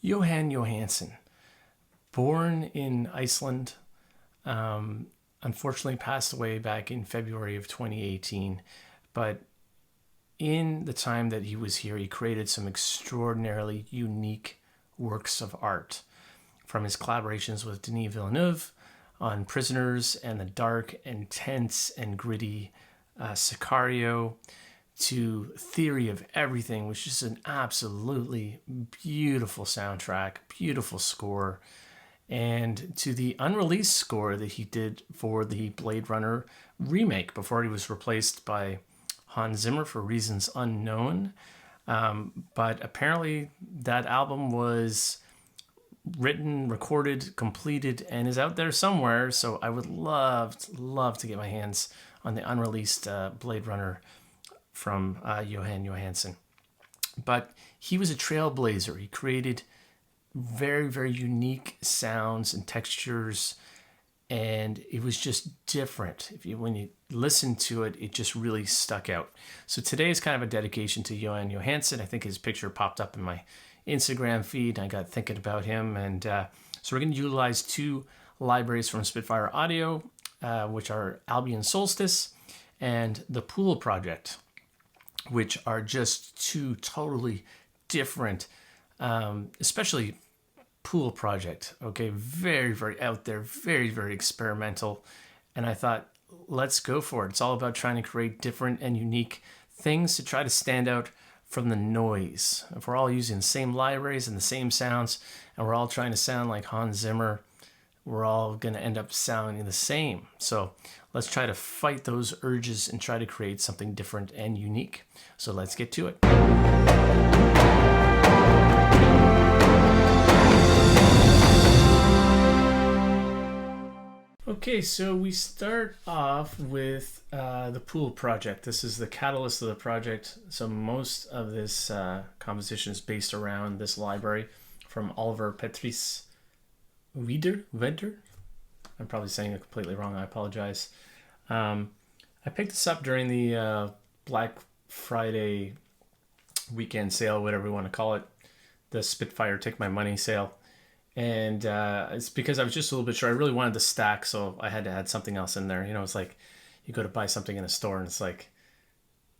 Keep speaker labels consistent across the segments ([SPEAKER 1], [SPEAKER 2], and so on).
[SPEAKER 1] Johann Johansson, born in Iceland, unfortunately passed away back in February of 2018. But in the time that he was here, he created some extraordinarily unique works of art. From his collaborations with Denis Villeneuve on Prisoners and the dark, intense, and gritty Sicario, to Theory of Everything, which is an absolutely beautiful soundtrack, beautiful score, and to the unreleased score that he did for the Blade Runner remake before he was replaced by Hans Zimmer for reasons unknown. But apparently that album was written, recorded, completed, and is out there somewhere. So I would love to get my hands on the unreleased Blade Runner from Johann Johansson. But he was a trailblazer. He created very, very unique sounds and textures, and it was just different. When you listen to it, it just really stuck out. So today is kind of a dedication to Johann Johansson. I think his picture popped up in my Instagram feed, and I got thinking about him. And so we're going to utilize two libraries from Spitfire Audio, which are Albion Solstice and the Pool Project, which are just two totally different, especially Pool Project. Okay, very, very out there, very, very experimental. And I thought, let's go for it. It's all about trying to create different and unique things to try to stand out from the noise. If we're all using the same libraries and the same sounds, and we're all trying to sound like Hans Zimmer, we're all going to end up sounding the same. So let's try to fight those urges and try to create something different and unique. So let's get to it. Okay, so we start off with the Pool Project. This is the catalyst of the project. So most of this composition is based around this library from Oliver Patrice Wedder. I'm probably saying it completely wrong. I apologize. I picked this up during the Black Friday weekend sale, whatever you want to call it, the Spitfire Take My Money sale. And it's because I was just a little bit sure. I really wanted the stack, so I had to add something else in there. You know, it's like you go to buy something in a store, and it's like,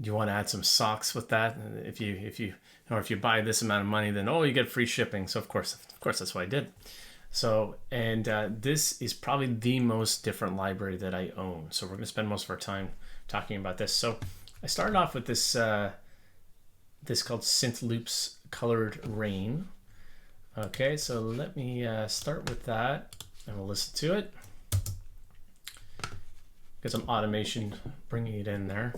[SPEAKER 1] do you want to add some socks with that? And if you buy this amount of money, then you get free shipping. So of course that's what I did. So this is probably the most different library that I own. So we're going to spend most of our time talking about this. So I started off with this called Synth Loops Colored Rain. Okay, so let me start with that, and we'll listen to it. Get some automation bringing it in there.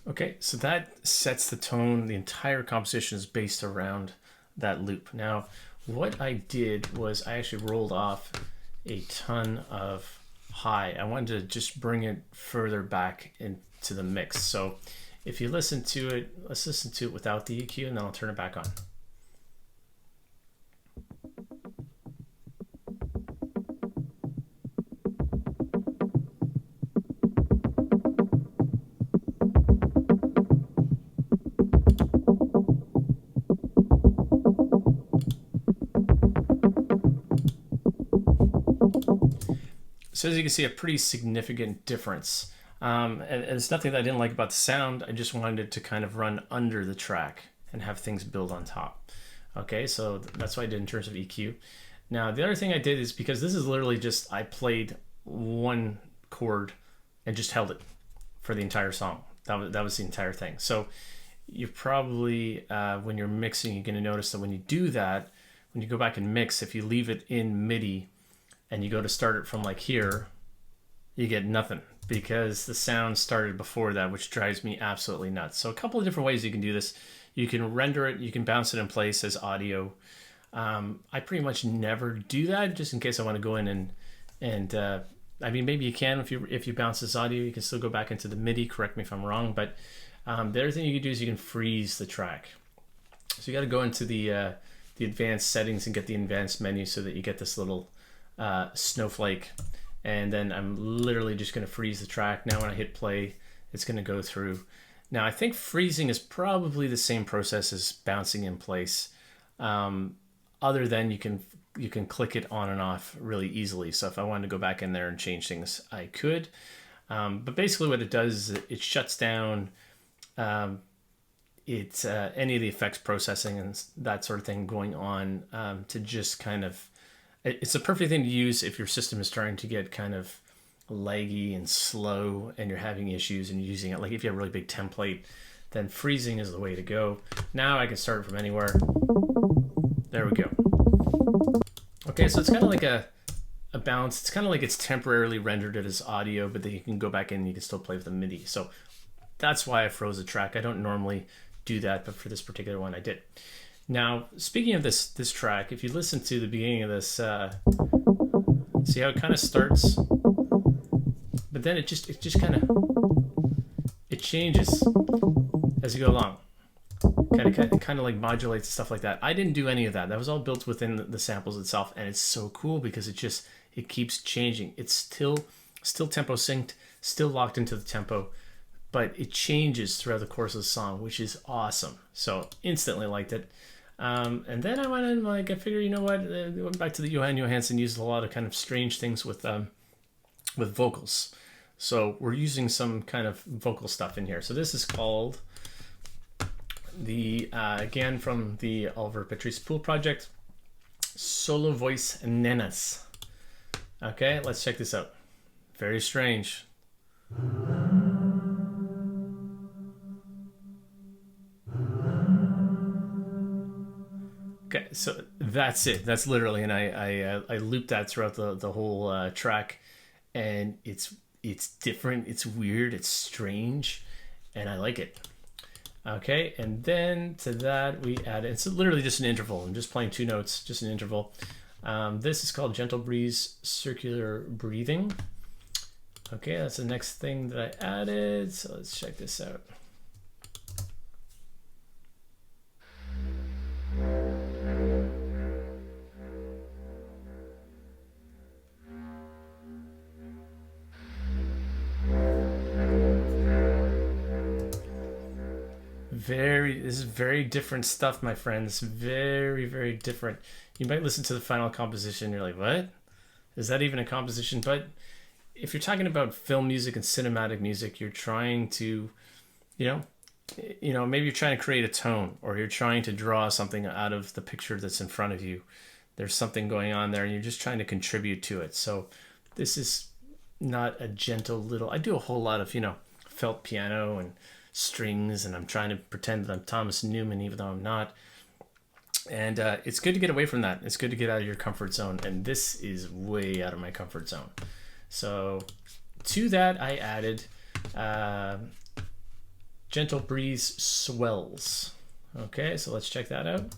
[SPEAKER 1] Okay, so that sets the tone. The entire composition is based around that loop. Now, what I did was I actually rolled off a ton of high. I wanted to just bring it further back into the mix. So if you listen to it, let's listen to it without the EQ, and then I'll turn it back on. So as you can see, a pretty significant difference. And it's nothing that I didn't like about the sound. I just wanted it to kind of run under the track and have things build on top. Okay, so that's what I did in terms of EQ. Now, the other thing I did is, because this is literally just, I played one chord and just held it for the entire song. That was the entire thing. So you probably, when you're mixing, you're going to notice that when you do that, when you go back and mix, if you leave it in MIDI, and you go to start it from like here, you get nothing, because the sound started before that, which drives me absolutely nuts. So a couple of different ways you can do this. You can render it, you can bounce it in place as audio. I pretty much never do that, just in case I want to go in and I mean, maybe you can, if you bounce this audio, you can still go back into the MIDI, correct me if I'm wrong, but the other thing you can do is you can freeze the track. So you got to go into the advanced settings and get the advanced menu so that you get this little snowflake, and then I'm literally just going to freeze the track. Now when I hit play, it's going to go through. Now I think freezing is probably the same process as bouncing in place, other than you can click it on and off really easily. So if I wanted to go back in there and change things, I could. But basically what it does is it shuts down any of the effects processing and that sort of thing going on, to just kind of, it's a perfect thing to use if your system is starting to get kind of laggy and slow and you're having issues and you're using it. Like if you have a really big template, then freezing is the way to go. Now I can start from anywhere. There we go. Okay, so it's kind of like a bounce. It's kind of like it's temporarily rendered it as audio, but then you can go back in and you can still play with the MIDI. So that's why I froze the track. I don't normally do that, but for this particular one I did. Now, speaking of this track, if you listen to the beginning of this, see how it kind of starts, but then it just kind of, it changes as you go along. Kind of like modulates and stuff like that. I didn't do any of that. That was all built within the samples itself, and it's so cool because it keeps changing. It's still tempo synced, still locked into the tempo, but it changes throughout the course of the song, which is awesome. So instantly liked it. And then I went in, like, I figured, you know what, I went back to the Johann Johansson, used a lot of kind of strange things with vocals. So we're using some kind of vocal stuff in here. So this is called again from the Oliver Patrice Pool project, Solo Voice Nenas. Okay, let's check this out. Very strange. Okay, so that's it. That's literally, and I looped that throughout the whole track, and it's different, it's weird, it's strange, and I like it. Okay, and then to that we added, it's literally just an interval. I'm just playing two notes, just an interval. This is called Gentle Breeze Circular Breathing. Okay, that's the next thing that I added. So let's check this out. This is very different stuff, my friends. Very, very different. You might listen to the final composition, you're like, what? Is that even a composition? But if you're talking about film music and cinematic music, you're trying to, maybe you're trying to create a tone, or you're trying to draw something out of the picture that's in front of you. There's something going on there, and you're just trying to contribute to it. So this is not a gentle little, I do a whole lot of, felt piano and strings, and I'm trying to pretend that I'm Thomas Newman, even though I'm not. And it's good to get away from that. It's good to get out of your comfort zone, and this is way out of my comfort zone. So to that I added Gentle Breeze Swells. Okay, so let's check that out.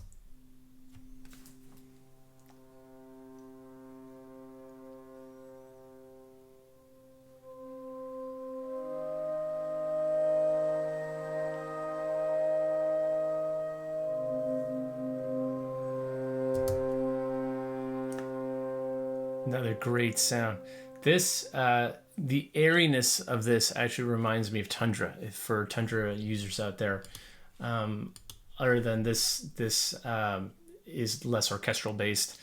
[SPEAKER 1] Another great sound. This, the airiness of this actually reminds me of Tundra. For Tundra users out there, other than this is less orchestral based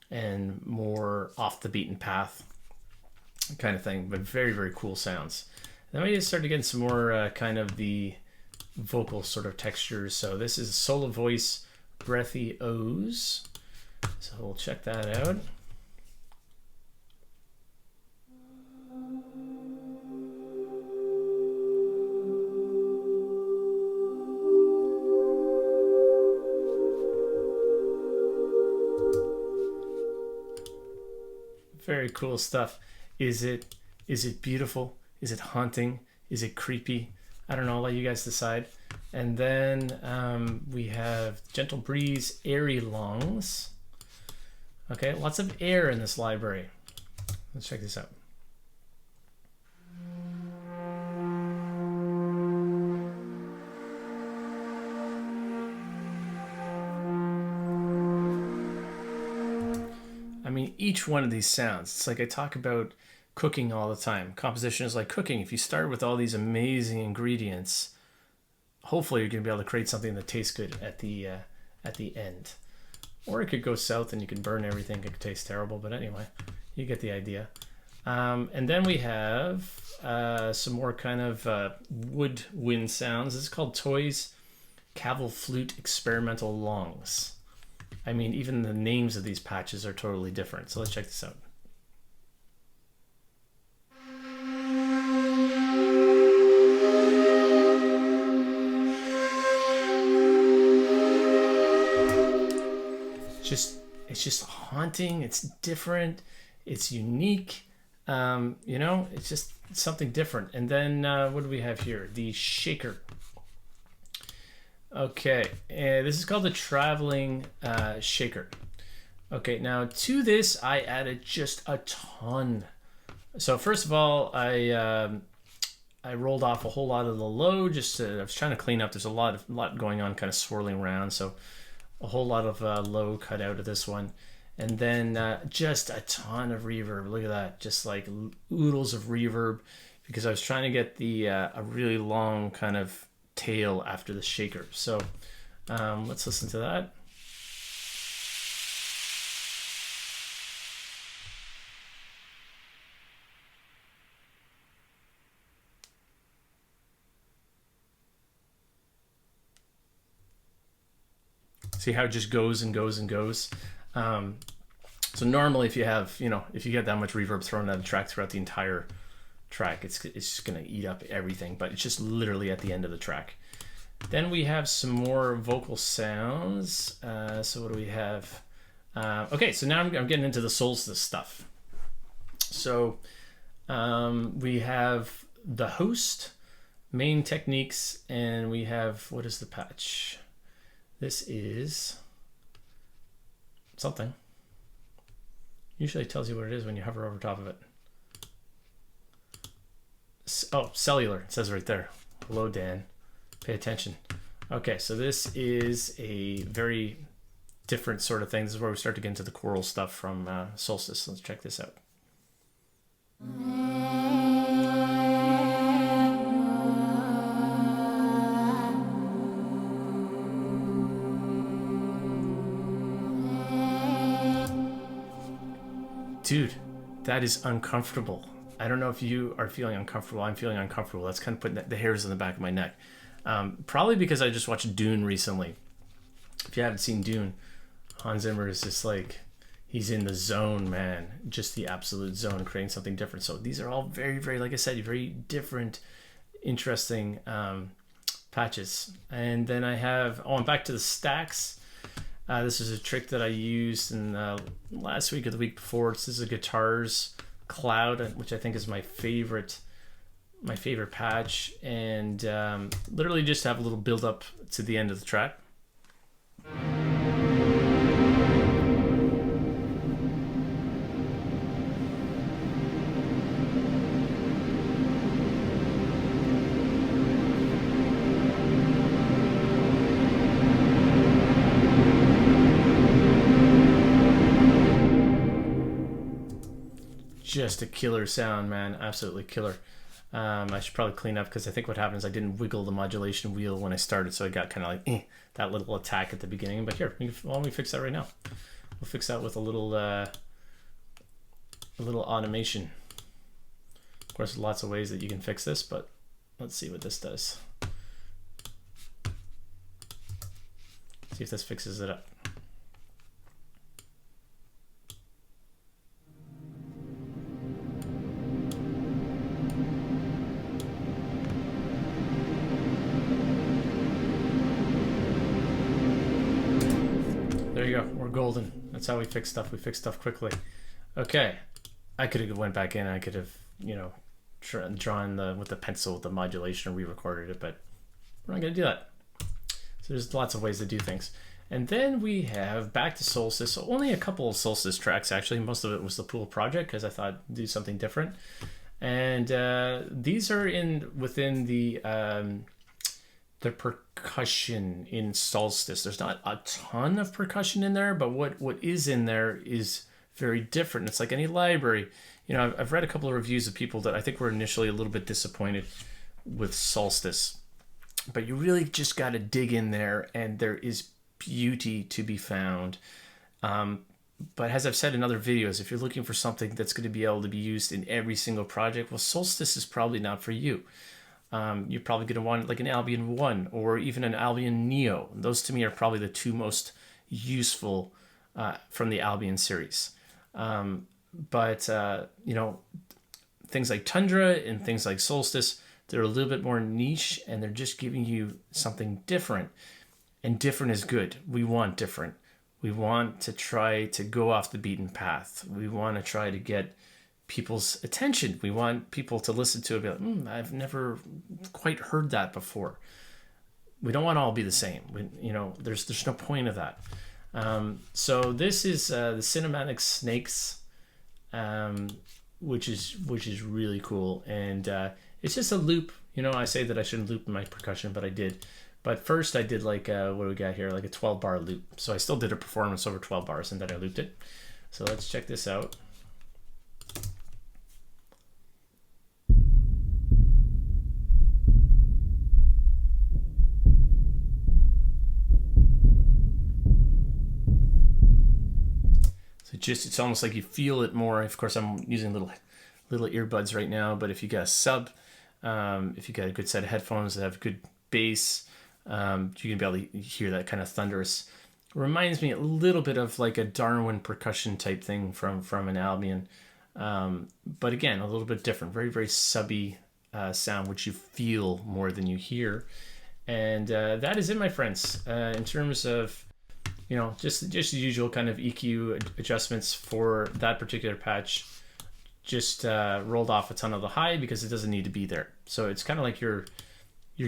[SPEAKER 1] and more off the beaten path kind of thing, but very, very cool sounds. Then we just started getting some more kind of the vocal sort of textures. So this is Solo Voice Breathy O's. So we'll check that out. Very cool stuff. Is it beautiful? Is it haunting? Is it creepy? I don't know. I'll let you guys decide. And then we have Gentle Breeze, Airy Lungs. Okay, lots of air in this library. Let's check this out. I mean, each one of these sounds, it's like I talk about cooking all the time. Composition is like cooking. If you start with all these amazing ingredients, hopefully you're going to be able to create something that tastes good at the end. Or it could go south and you can burn everything. It could taste terrible, but anyway, you get the idea. And then we have some more kind of woodwind sounds. This is called Toys Cavil Flute Experimental Longs. I mean, even the names of these patches are totally different. So let's check this out. It's just haunting. It's different. It's unique. You know, it's just something different. And then what do we have here? The shaker. Okay, this is called the traveling shaker. Okay, now to this I added just a ton. So first of all, I rolled off a whole lot of the low. I was trying to clean up. There's a lot going on, kind of swirling around. So a whole lot of low cut out of this one. And then just a ton of reverb. Look at that, just like oodles of reverb, because I was trying to get the a really long kind of tail after the shaker. So let's listen to that. See how it just goes and goes and goes. So normally if you have, if you get that much reverb thrown at a track throughout the entire track, it's just gonna eat up everything, but it's just literally at the end of the track. Then we have some more vocal sounds. So what do we have? Okay, so now I'm getting into the Solstice stuff. So we have the host, main techniques, and we have, what is the patch? This is something. Usually it tells you what it is when you hover over top of it. Oh, cellular, it says right there. Hello, Dan. Pay attention. Okay, so this is a very different sort of thing. This is where we start to get into the choral stuff from Solstice. Let's check this out. Dude, that is uncomfortable. I don't know if you are feeling uncomfortable. I'm feeling uncomfortable. That's kind of putting the hairs on the back of my neck. Probably because I just watched Dune recently. If you haven't seen Dune, Hans Zimmer is just like, he's in the zone, man. Just the absolute zone, creating something different. So these are all very, very, like I said, very different, interesting patches. And then I have, I'm back to the stacks. This is a trick that I used in last week or the week before. This is a guitars cloud, which I think is my favorite patch, and literally just have a little build up to the end of the track. Just a killer sound, man. Absolutely killer. I should probably clean up, because I think what happened is I didn't wiggle the modulation wheel when I started, so I got kind of like that little attack at the beginning. But here, why don't we fix that right now? We'll fix that with a little automation. Of course, there's lots of ways that you can fix this, but let's see what this does. See if this fixes it up. There you go. We're golden. That's how we fix stuff. We fix stuff quickly. Okay. I could have went back in. I could have, drawn with the pencil with the modulation and re-recorded it, but we're not going to do that. So there's lots of ways to do things. And then we have back to Solstice. So only a couple of Solstice tracks, actually. Most of it was the Pool project, because I thought I'd do something different. And these are within the percussion in Solstice. There's not a ton of percussion in there, but what is in there is very different. It's like any library. you know, I've read a couple of reviews of people that I think were initially a little bit disappointed with Solstice, but you really just got to dig in there, and there is beauty to be found. But as I've said in other videos, if you're looking for something that's going to be able to be used in every single project, well, Solstice is probably not for you. You're probably going to want like an Albion 1 or even an Albion Neo. Those to me are probably the two most useful from the Albion series. But you know, things like Tundra and things like Solstice, they're a little bit more niche, and they're just giving you something different. And different is good. We want different. We want to try to go off the beaten path. We want to try to get people's attention. We want people to listen to it and be like, I've never quite heard that before. We don't want to all be the same. You know, there's no point of that. So this is the Cinematic Snakes, which is really cool. And it's just a loop. You know, I say that I shouldn't loop in my percussion, but I did. But first I did like, what do we got here? Like a 12 bar loop. So I still did a performance over 12 bars and then I looped it. So let's check this out. So it's almost like you feel it more. Of course, I'm using little earbuds right now, but if you got a sub, if you got a good set of headphones that have good bass, you can be able to hear that kind of thunderous. Reminds me a little bit of like a Darwin percussion type thing from an Albion, but again a little bit different. Very, very subby sound, which you feel more than you hear. And that is it, my friends. In terms of, you know, just the usual kind of EQ adjustments for that particular patch. Just rolled off a ton of the high because it doesn't need to be there. So it's kind of like you're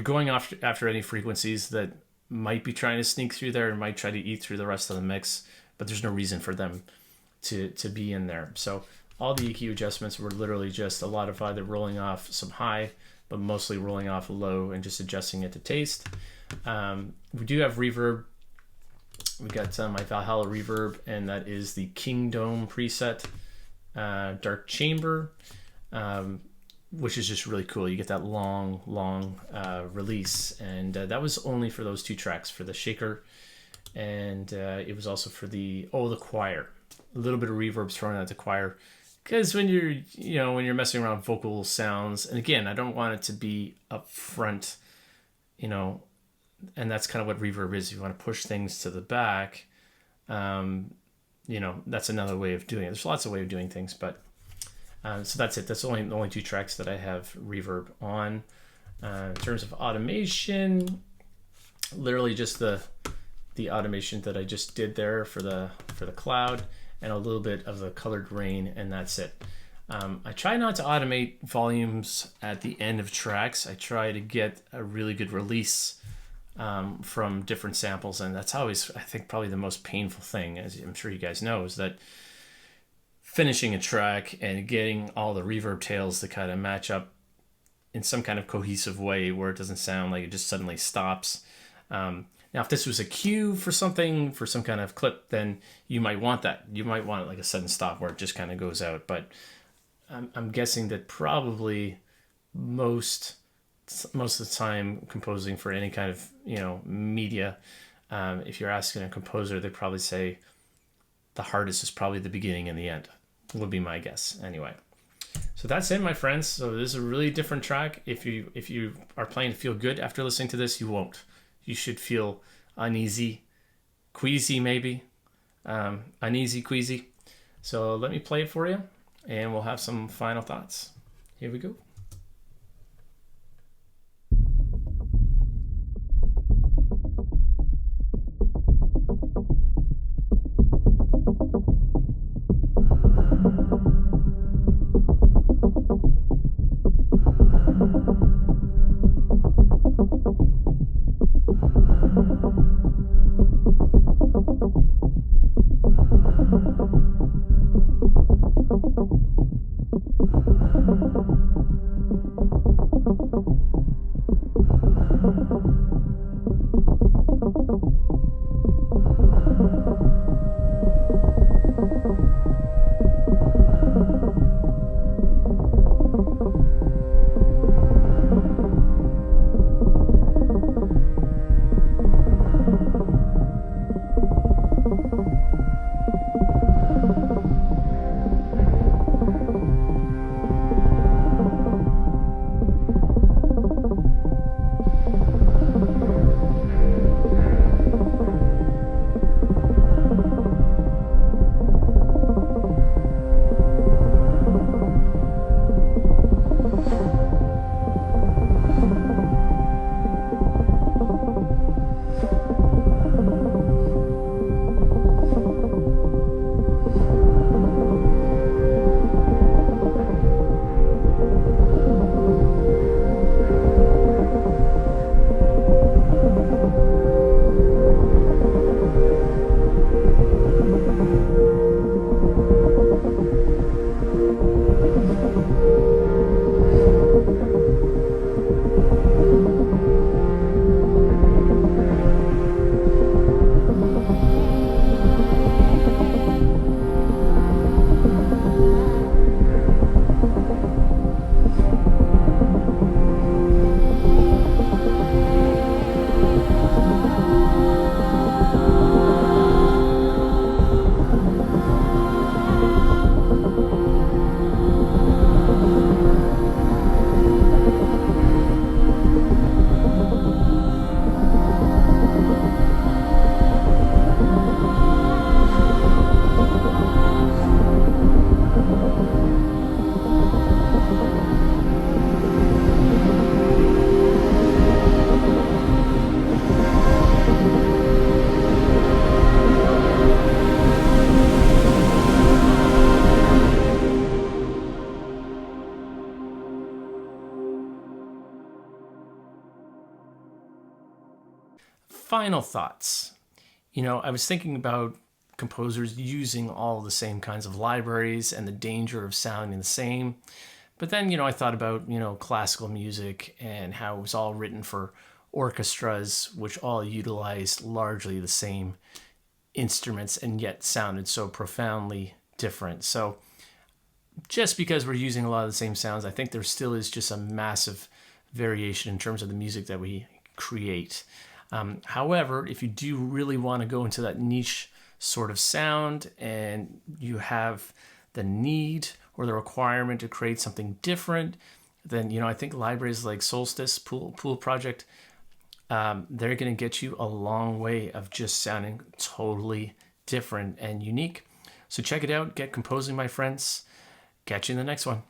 [SPEAKER 1] going after any frequencies that might be trying to sneak through there and might try to eat through the rest of the mix, but there's no reason for them to be in there. So all the EQ adjustments were literally just a lot of either rolling off some high, but mostly rolling off low and just adjusting it to taste. We do have reverb. We got my Valhalla reverb, and that is the Kingdome preset, Dark Chamber, which is just really cool. You get that long release, and that was only for those two tracks, for the shaker, and it was also for the choir. A little bit of reverb thrown at the choir, because when you're messing around with vocal sounds, and again, I don't want it to be up front, you know, and that's kind of what reverb is. You want to push things to the back, you know, that's another way of doing it. There's lots of ways of doing things, but so that's it. That's the only two tracks that I have reverb on. In terms of automation, literally just the automation that I just did there for the cloud, and a little bit of the colored rain, and that's it. I try not to automate volumes at the end of tracks. I try to get a really good release from different samples, and that's always, I think, probably the most painful thing, as I'm sure you guys know, is that finishing a track and getting all the reverb tails to kind of match up in some kind of cohesive way where it doesn't sound like it just suddenly stops. Now, if this was a cue for something, for some kind of clip, then you might want that. You might want it like a sudden stop where it just kind of goes out. But I'm guessing that probably most of the time composing for any kind of, you know, media, if you're asking a composer, they'd probably say the hardest is probably the beginning and the end, would be my guess anyway. So that's it, my friends. So this is a really different track. If you are planning to feel good after listening to this, you won't. You should feel uneasy, queasy maybe, uneasy, queasy. So let me play it for you, and we'll have some final thoughts. Here we go. final thoughts. I was thinking about composers using all the same kinds of libraries and the danger of sounding the same. But then, I thought about, classical music and how it was all written for orchestras, which all utilized largely the same instruments and yet sounded so profoundly different. So just because we're using a lot of the same sounds, I think there still is just a massive variation in terms of the music that we create. However, if you do really want to go into that niche sort of sound and you have the need or the requirement to create something different, then I think libraries like Solstice, Pool Project, they're going to get you a long way of just sounding totally different and unique. So check it out. Get composing, my friends. Catch you in the next one.